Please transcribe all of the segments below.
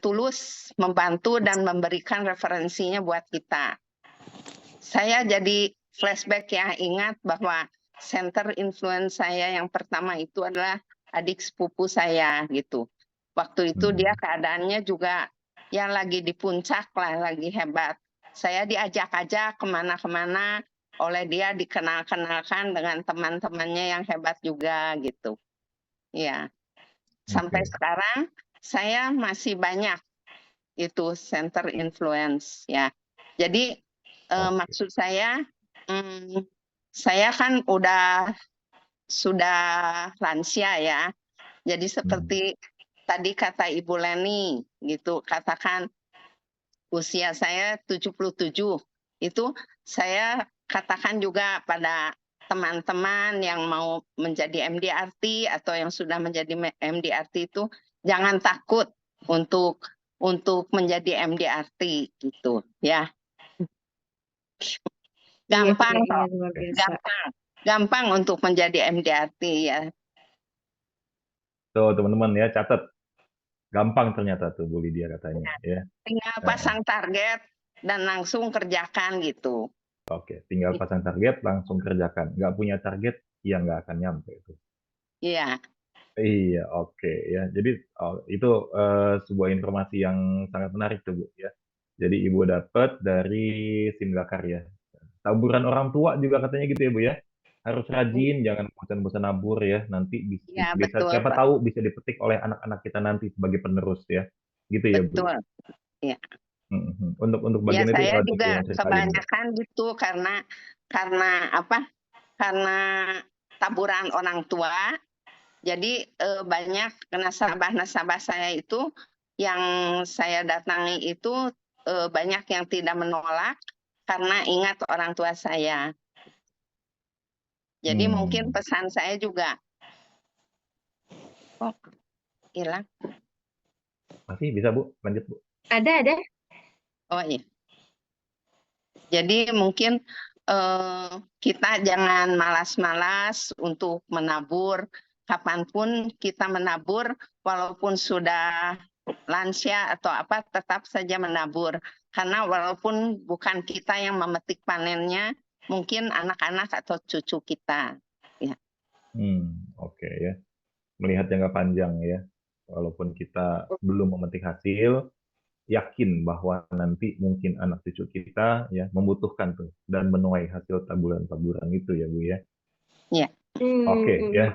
tulus membantu dan memberikan referensinya buat kita. Saya jadi flashback ya, ingat bahwa center influence saya yang pertama itu adalah adik sepupu saya gitu. Waktu itu dia keadaannya juga ya lagi di puncak lah, lagi hebat. Saya diajak-ajak kemana-kemana oleh dia, dikenal-kenalkan dengan teman-temannya yang hebat juga gitu. Ya, sampai sekarang saya masih banyak itu center influence ya. Jadi maksud saya kan sudah lansia ya. Jadi seperti tadi kata Ibu Leni gitu, katakan usia saya 77. Itu saya katakan juga pada teman-teman yang mau menjadi MDRT atau yang sudah menjadi MDRT itu jangan takut untuk menjadi MDRT gitu ya. Gampang kok. Gampang untuk menjadi MDRT ya. Tuh teman-teman ya, catat. Gampang ternyata tuh Bu Lydia katanya ya. Tinggal pasang target dan langsung kerjakan gitu. Oke, tinggal pasang target langsung kerjakan. Nggak punya target, ya nggak akan nyampe itu. Iya. Iya, oke ya. Jadi itu sebuah informasi yang sangat menarik tuh Bu ya. Jadi Ibu dapat dari Simgakar ya. Taburan orang tua juga katanya gitu ya Bu ya. Harus rajin, jangan bosan-bosan nabur ya. Nanti Ya, bisa betul, siapa Pak. tahu bisa dipetik oleh anak-anak kita nanti sebagai penerus ya. Gitu ya Bu. Betul. Ya. Untuk Ya, bagian itu saya ada juga yang ceritain nggak? kebanyakan gitu karena apa? Karena taburan orang tua. Jadi banyak nasabah-nasabah saya itu yang saya datangi itu banyak yang tidak menolak karena ingat orang tua saya. Jadi mungkin pesan saya juga. Oh, hilang. Masih bisa Bu, lanjut Bu. Ada. Oh iya. Jadi mungkin kita jangan malas-malas untuk menabur. Kapanpun kita menabur, walaupun sudah lansia atau apa, tetap saja menabur. Karena walaupun bukan kita yang memetik panennya, mungkin anak-anak atau cucu kita. Ya. Oke ya. Melihat jangka panjang ya. Walaupun kita belum memetik hasil, yakin bahwa nanti mungkin anak cucu kita ya membutuhkan tuh dan menuai hasil taburan-taburan itu ya Bu ya. Iya. Oke ya.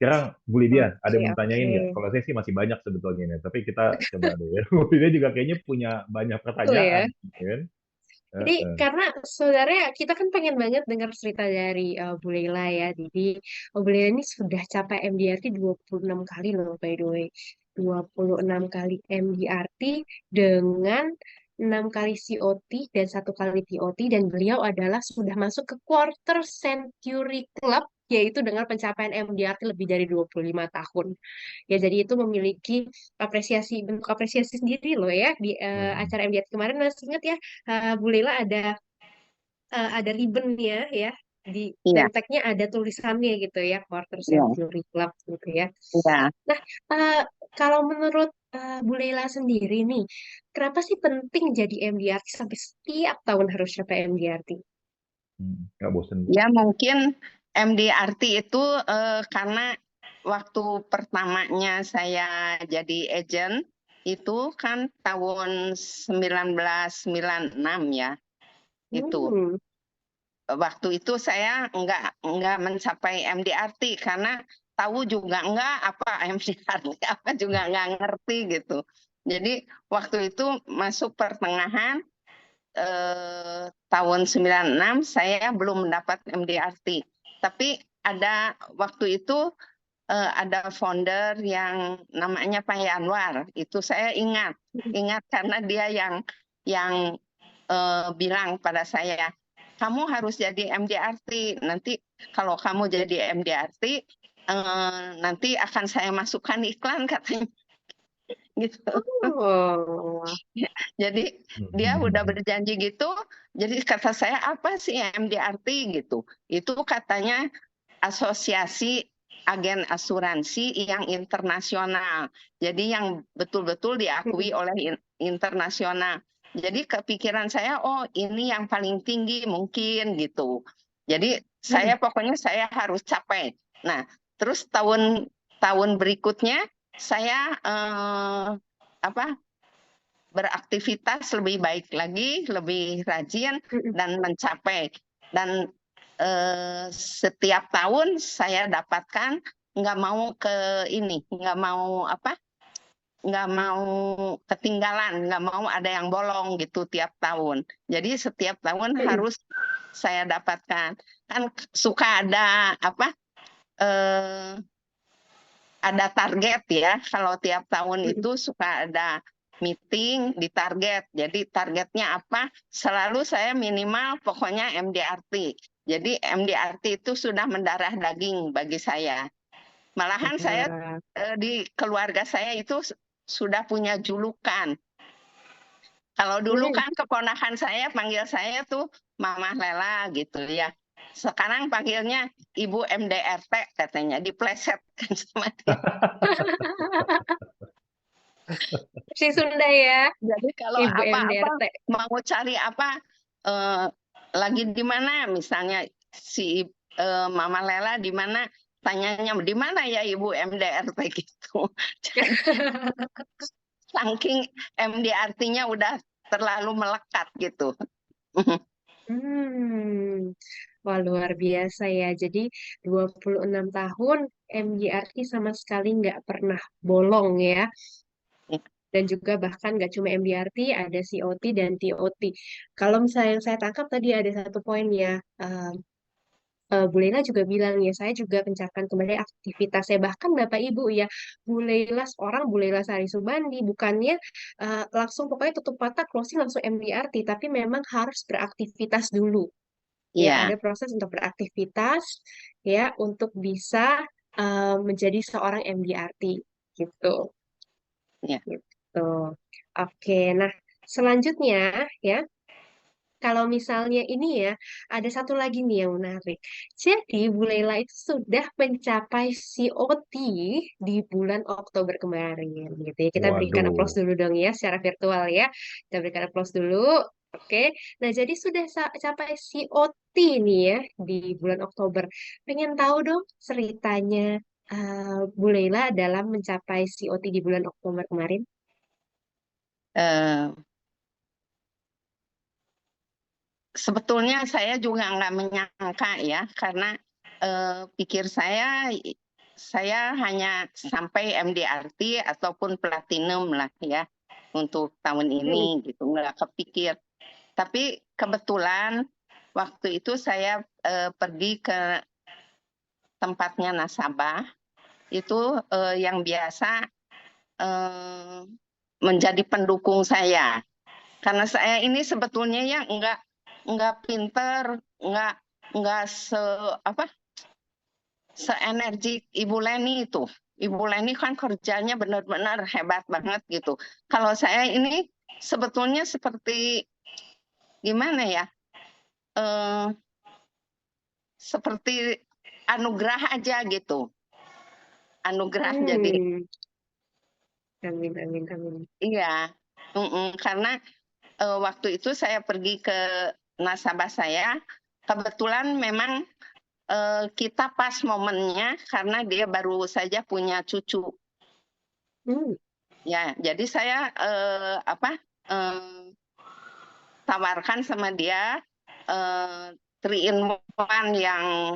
Sekarang Bu Lydia, ada yang mau Oke. tanyain nggak? Kalau saya sih masih banyak sebetulnya nih, tapi kita coba deh ya. Bu Lydia juga kayaknya punya banyak pertanyaan, kan? Jadi karena sebenarnya kita kan pengen banget dengar cerita dari Bu Leila ya. Jadi Bu Leila ini sudah capai MDRT 26 kali loh by the way. 26 kali MDRT dengan 6 kali COT dan 1 kali TOT, dan beliau adalah sudah masuk ke quarter century club, yaitu dengan pencapaian MDRT lebih dari 25 tahun. Ya, jadi itu memiliki bentuk apresiasi sendiri loh ya di acara MDRT kemarin. Masih ingat ya, Bu Leila ada ribbonnya ya, di Iya. name tag-nya ada tulisannya gitu ya, quarter century club gitu ya. Iya. Nah, kalau menurut Bu Leila sendiri nih, kenapa sih penting jadi MDRT sampai setiap tahun harus capai MDRT? Nggak bosen Bu? Ya mungkin MDRT itu karena waktu pertamanya saya jadi agent itu kan tahun 1996 ya. Itu. Waktu itu saya enggak mencapai MDRT karena tahu juga enggak apa MDRT apa juga enggak ngerti gitu. Jadi waktu itu masuk pertengahan tahun 96 saya belum mendapat MDRT. Tapi ada waktu itu ada founder yang namanya Pak Yanwar. Itu saya ingat karena dia yang bilang pada saya, kamu harus jadi MDRT. Nanti kalau kamu jadi MDRT, nanti akan saya masukkan iklan katanya. Gitu. Jadi dia udah berjanji gitu. Jadi kata saya, apa sih MDRT gitu? Itu katanya asosiasi agen asuransi yang internasional. Jadi yang betul-betul diakui oleh internasional. Jadi kepikiran saya, oh ini yang paling tinggi mungkin gitu. Jadi saya pokoknya saya harus capai. Nah, terus tahun berikutnya saya beraktivitas lebih baik lagi, lebih rajin dan mencapai. Dan setiap tahun saya dapatkan, nggak mau nggak mau ketinggalan, nggak mau ada yang bolong gitu tiap tahun. Jadi setiap tahun harus saya dapatkan. Kan suka ada ada target ya. Kalau tiap tahun itu suka ada meeting di target. Jadi targetnya apa? Selalu saya minimal pokoknya MDRT. Jadi MDRT itu sudah mendarah daging bagi saya. Malahan saya di keluarga saya itu sudah punya julukan. Kalau dulu kan keponakan saya panggil saya tuh Mama Lela gitu ya. Sekarang panggilnya Ibu MDRT katanya, diplesetkan sama dia. Si Sunda ya, Jadi kalau Ibu apa-apa MDRT. mau cari lagi di mana, misalnya si Mama Lela di mana, tanyanya di mana ya Ibu MDRT gitu. Saking MDRT-nya udah terlalu melekat gitu. Wah, luar biasa ya. Jadi 26 tahun MGRT sama sekali nggak pernah bolong ya. Dan juga bahkan nggak cuma MDRT, ada COT dan TOT. Kalau misalnya yang saya tangkap tadi ada satu poin ya, Bu Lela juga bilang ya, saya juga pencatatkan kembali aktivitas saya. Bahkan Bapak Ibu ya, Bu Lela Sari Subandi, bukannya langsung pokoknya tutup mata, closing langsung MDRT, tapi memang harus beraktivitas dulu. Ya, Iya. ada proses untuk beraktivitas ya untuk bisa menjadi seorang MDRT gitu. Iya. Gitu. Oke, nah selanjutnya ya, kalau misalnya ini ya, ada satu lagi nih yang menarik. Jadi Bu Lela itu sudah mencapai COT di bulan Oktober kemarin gitu ya. Kita berikan aplaus Waduh. dulu dong ya secara virtual ya. Kita berikan aplaus dulu. Oke. Nah, jadi sudah capai COT nih ya di bulan Oktober. Pengen tahu dong ceritanya Bu Lela dalam mencapai COT di bulan Oktober kemarin? Sebetulnya saya juga nggak menyangka ya, karena pikir saya hanya sampai MDRT ataupun platinum lah ya untuk tahun ini gitu, nggak kepikir. Tapi kebetulan waktu itu saya pergi ke tempatnya nasabah, itu yang biasa menjadi pendukung saya. Karena saya ini sebetulnya ya nggak pinter, nggak seenergi Ibu Leni itu. Ibu Leni kan kerjanya benar-benar hebat banget gitu. Kalau saya ini sebetulnya seperti gimana ya? Seperti anugerah aja gitu. Anugerah jadi. Amin, amin, amin. Iya. Karena waktu itu saya pergi ke nasabah saya, kebetulan memang kita pas momennya karena dia baru saja punya cucu. Ya, jadi saya tawarkan sama dia 3-in-1 yang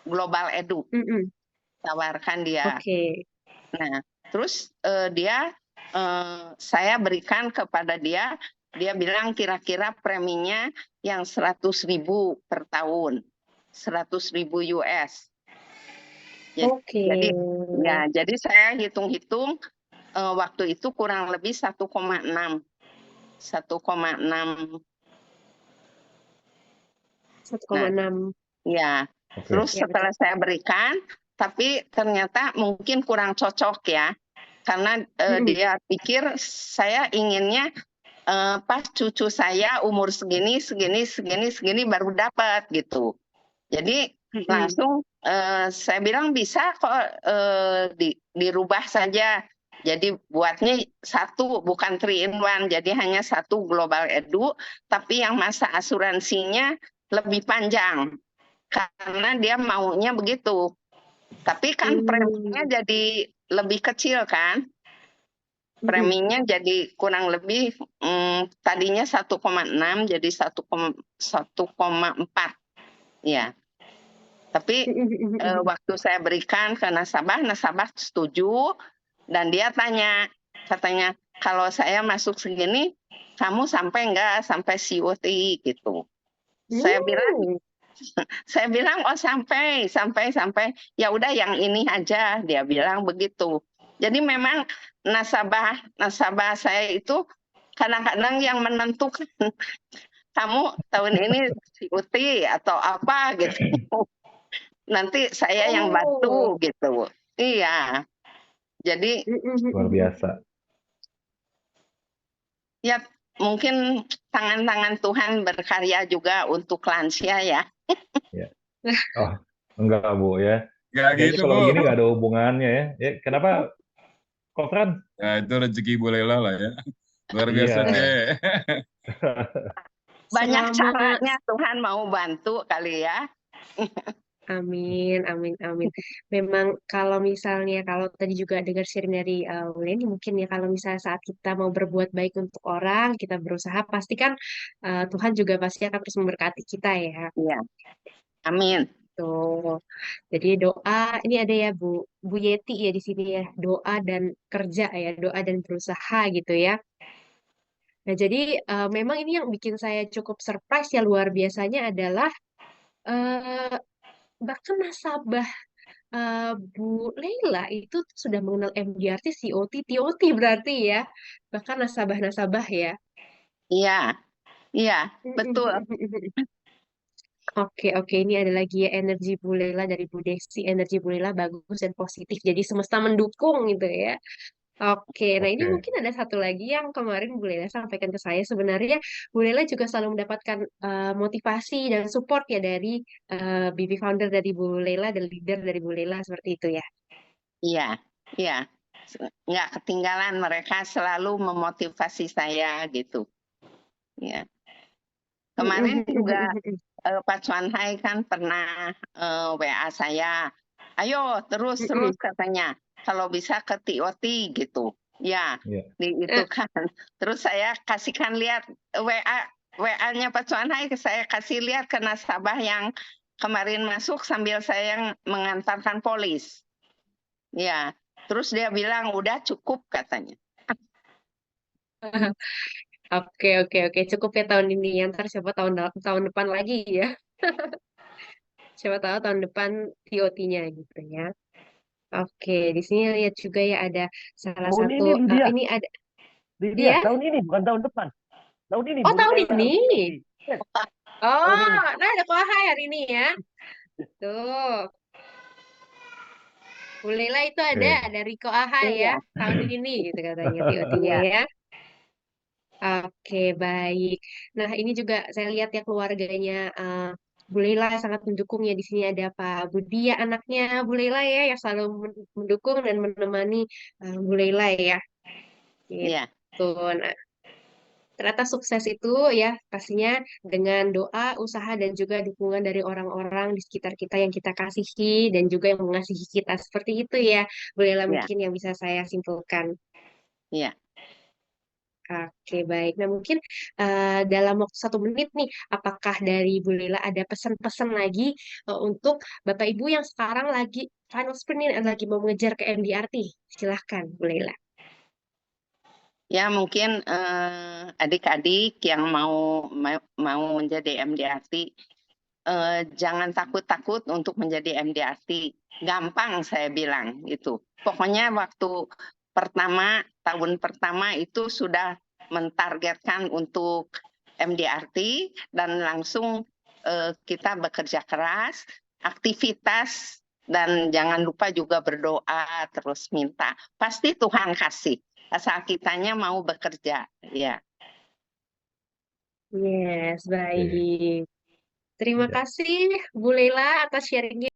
global edu. Tawarkan dia. Nah, terus saya berikan kepada dia, dia bilang kira-kira preminya yang 100.000 per tahun. 100.000 US. Jadi saya hitung-hitung waktu itu kurang lebih 1,6. 1,6. Ya. Terus setelah saya berikan, tapi ternyata mungkin kurang cocok ya. Karena dia pikir saya inginnya pas cucu saya umur segini baru dapat gitu. Jadi langsung Saya bilang bisa kok dirubah saja. Jadi buatnya satu, bukan 3 in 1. Jadi hanya satu Global Edu, tapi yang masa asuransinya lebih panjang. Karena dia maunya begitu. Tapi kan preminya jadi lebih kecil kan? Preminya jadi kurang lebih tadinya 1,6 jadi 1,4. Ya. Tapi waktu saya berikan ke nasabah setuju dan dia katanya kalau saya masuk segini kamu sampai enggak sampai COT gitu. Saya bilang oh sampai ya udah yang ini aja, dia bilang begitu. Jadi memang nasabah saya itu kadang-kadang yang menentukan kamu tahun ini COT atau apa gitu. Nanti saya yang bantu gitu. Iya. Jadi Luar biasa. ya mungkin tangan-tangan Tuhan berkarya juga untuk lansia ya. Ya. Oh, enggak Bu ya. Nggak Kayaknya gitu, kalau Bu. begini nggak ada hubungannya ya. Ya, kenapa Kok Fran? Ya, itu rezeki Bu Lela lah ya. Luar biasa, Iya. Cek. Banyak Selama caranya Tuhan mau bantu kali ya. amin, amin, amin. Memang kalau misalnya kalau tadi juga dengar sharing dari Leni mungkin ya kalau misalnya saat kita mau berbuat baik untuk orang, kita berusaha pasti kan Tuhan juga pasti akan terus memberkati kita ya. Iya. Amin. Tuh. Jadi doa ini ada ya Bu Yeti ya di sini ya, doa dan kerja ya, doa dan berusaha gitu ya. Nah, jadi memang ini yang bikin saya cukup surprise ya luar biasanya adalah eh, bahkan nasabah Bu Leila itu tuh sudah mengenal MDRT, COT, TOT berarti ya. Bahkan nasabah-nasabah ya. Iya. Iya, betul. Oke, oke. Ini ada lagi ya energi Bu Leila dari Bu Desi. Energi Bu Leila bagus dan positif. Jadi semesta mendukung gitu ya. Oke, nah ini Oke. mungkin ada satu lagi yang kemarin Bu Lela sampaikan ke saya. Sebenarnya Bu Lela juga selalu mendapatkan motivasi dan support ya dari BB founder dari Bu Lela dan leader dari Bu Lela seperti itu ya. Iya. Iya. Nggak ketinggalan, mereka selalu memotivasi saya gitu. Ya. Kemarin juga Pak Cuanhai kan pernah WA saya, ayo terus katanya, kalau bisa ke TOT gitu. Ya, itu kan. Terus saya kasihkan lihat WA-nya Pak Cuanhai, saya kasih lihat ke nasabah yang kemarin masuk sambil saya mengantarkan polis. Ya, terus dia bilang udah cukup katanya. Oke, oke, oke. Cukup ya tahun ini. Ntar siapa tahun depan lagi ya. Siapa tahu tahun depan TOT-nya gitu ya. Oke, di sini lihat juga ya ada salah Tahun satu ini Lydia, ini ada Lydia, ya. tahun ini bukan tahun depan. Tahun ini Oh, Bu tahun Lela ini. Yes, Oh, tahun ini. nah ada Kohai hari ini ya. Tuh. Bu Lela itu ada dari Koaha ya Iya. tahun ini gitu katanya TOT-nya Iya. ya. Oke, baik. Nah, ini juga saya lihat ya keluarganya Bu Lela sangat mendukung ya. Di sini ada Pak Budi ya anaknya Bu Lela ya yang selalu mendukung dan menemani Bu Lela ya. Iya. Gitu. Nah, ternyata sukses itu ya pastinya dengan doa, usaha dan juga dukungan dari orang-orang di sekitar kita yang kita kasihi dan juga yang mengasihi kita seperti itu ya. Bu Lela Iya. mungkin yang bisa saya simpulkan. Iya. Oke, baik. Nah, mungkin dalam waktu 1 menit nih, apakah dari Bu Lela ada pesan-pesan lagi untuk Bapak Ibu yang sekarang lagi final sprint nih, lagi mau mengejar ke MDRT? Silahkan, Bu Lela. Ya mungkin adik-adik yang mau menjadi MDRT, jangan takut-takut untuk menjadi MDRT. Gampang saya bilang itu. Pokoknya waktu tahun pertama itu sudah mentargetkan untuk MDRT dan langsung kita bekerja keras, aktivitas dan jangan lupa juga berdoa terus minta. Pasti Tuhan kasih. Asal kitanya mau bekerja, ya. Yes, baik. Terima Ya. kasih Bu Lela atas sharingnya.